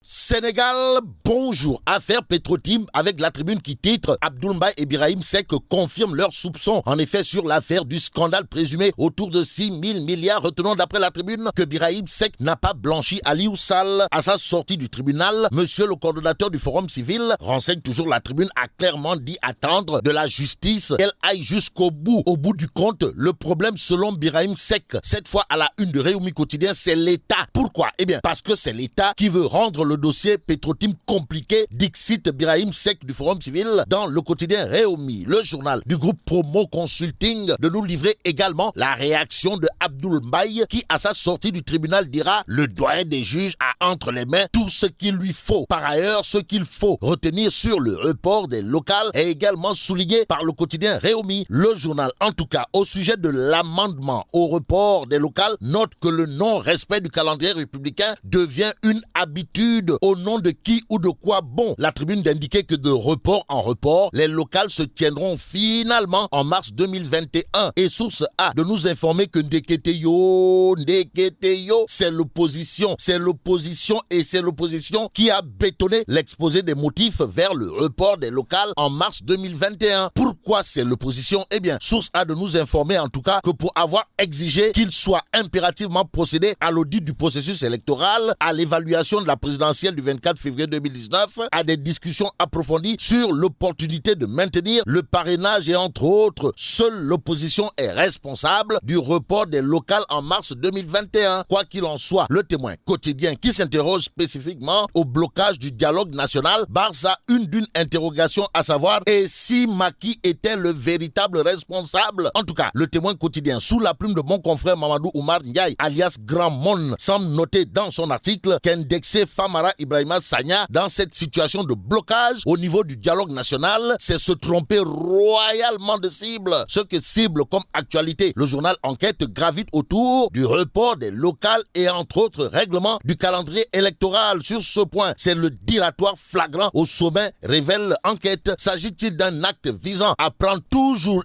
Sénégal, bonjour. Affaire Petro-Tim avec la tribune qui titre Abdoul Mbaye et Birahim Seck confirment leurs soupçons. En effet, sur l'affaire du scandale présumé autour de 6 000 milliards, retenons d'après la tribune que Birahim Seck n'a pas blanchi Aliou Sall. À sa sortie du tribunal, monsieur le coordonnateur du Forum civil, renseigne toujours la tribune, a clairement dit attendre de la justice qu'elle aille jusqu'au bout. Au bout du compte, le problème selon Birahim Seck, cette fois à la une de Réumi Quotidien, c'est l'État. Pourquoi? Eh bien, parce que c'est l'État qui veut rendre le dossier Petro-Tim compliqué, dixit Birahim Seck du Forum civil dans le quotidien Réumi, le journal du groupe Promo Consulting, de nous livrer également la réaction de Abdoul Mbaye qui, à sa sortie du tribunal, dira le doyen des juges a entre les mains tout ce qu'il lui faut. Par ailleurs, ce qu'il faut retenir sur le report des locales est également souligné par le quotidien Réumi, le journal. En tout cas, au sujet de l'amendement au report des locales, note que le non-respect du calendrier républicain devient une habitude. Au nom de qui ou de quoi? Bon, la tribune d'indiquer que de report en report, les locales se tiendront finalement en mars 2021. Et source A de nous informer que Ndeketeyo, c'est l'opposition et c'est l'opposition qui a bétonné l'exposé des motifs vers le report des locales en mars 2021. Pourquoi c'est l'opposition? Eh bien, source A de nous informer en tout cas que pour avoir exigé qu'il soit impérativement procédé à l'audit du processus électoral, à l'évaluation de la présidentielle du 24 février 2019, à des discussions approfondies sur l'opportunité de maintenir le parrainage et entre autres, seule l'opposition est responsable du report des locales en mars 2021. Quoi qu'il en soit, le Témoin quotidien qui s'interroge spécifiquement au blocage du dialogue national barre sa une d'une interrogation, à savoir et si Macky était le véritable responsable? En tout cas, le Témoin quotidien sous la plume de mon confrère Mamadou Oumar Ndiaye alias Grand Mon semble noter dans son article qu'indexé Famara Ibrahima Sagna dans cette situation de blocage au niveau du dialogue national, c'est se tromper royalement de cible. Ce que cible comme actualité, le journal Enquête gravite autour du report des locales et entre autres règlements du calendrier électoral. Sur ce point, c'est le dilatoire flagrant au sommet, révèle Enquête. S'agit-il d'un acte visant à prendre toujours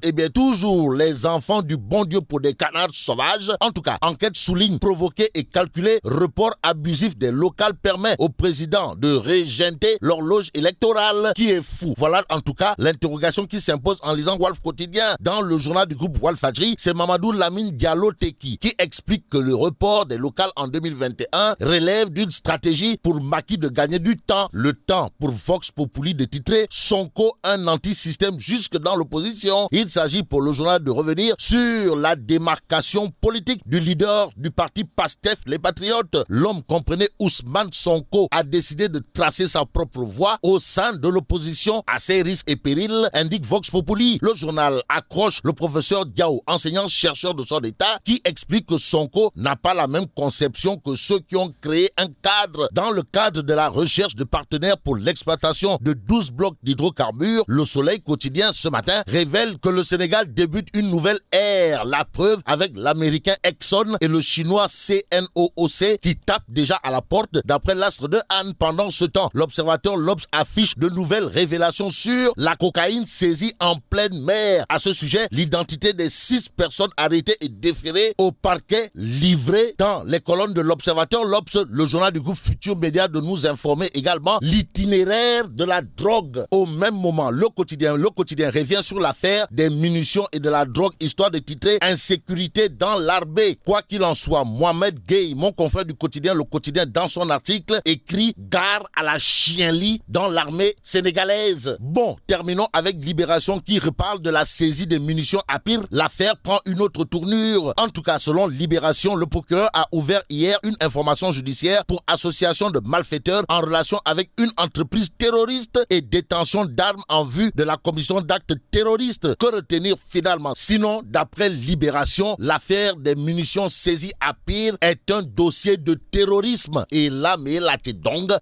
les enfants du bon Dieu pour des canards sauvages? En tout cas, Enquête souligne provoquer et calculer report abusif des locales permet au président de régenter l'horloge électorale qui est fou. Voilà en tout cas l'interrogation qui s'impose en lisant Walf Quotidien. Dans le journal du groupe Walfadjri, c'est Mamadou Lamine Diallo Teki qui explique que le report des locales en 2021 relève d'une stratégie pour Macky de gagner du temps. Le temps pour Vox Populi de titrer Sonko un anti-système jusque dans l'opposition. Il s'agit pour le journal de revenir sur la démarcation politique du leader du parti PASTEF, les Patriotes. L'homme comprenait Ousmane Sonko a décidé de tracer sa propre voie au sein de l'opposition à ses risques et périls, indique Vox Populi. Le journal accroche le professeur Diao, enseignant-chercheur de son état, qui explique que Sonko n'a pas la même conception que ceux qui ont créé un cadre. Dans le cadre de la recherche de partenaires pour l'exploitation de 12 blocs d'hydrocarbures, le Soleil quotidien ce matin révèle que le Sénégal débute une nouvelle ère. La preuve avec l'américain Exxon et le chinois CNOOC qui tapent déjà à la porte d'après l'Astre de Anne. Pendant ce temps, l'observateur L'Obs affiche de nouvelles révélations sur la cocaïne saisie en pleine mer. À ce sujet, l'identité des 6 personnes arrêtées et déférées au parquet livrées dans les colonnes de l'observateur L'Obs, le journal du groupe Futur Média, de nous informer également l'itinéraire de la drogue. Au même moment, le quotidien revient sur l'affaire des munitions et de la drogue, histoire de titrer Insécurité dans l'armée. Quoi qu'il en soit, Mohamed Gueye, mon confrère du quotidien, le quotidien, dans son article, écrit gare à la chienlit dans l'armée sénégalaise. Bon, terminons avec Libération qui reparle de la saisie des munitions à Pire. L'affaire prend une autre tournure. En tout cas, selon Libération, le procureur a ouvert hier une information judiciaire pour association de malfaiteurs en relation avec une entreprise terroriste et détention d'armes en vue de la commission d'actes terroristes. Que retenir finalement? Sinon, d'après Libération, l'affaire des munitions saisies à Pire est un dossier de terrorisme. Et là, mais là, t'es donc de.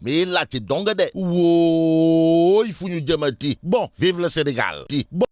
Wow, il faut nous dire, bon, vive le Sénégal. Bon.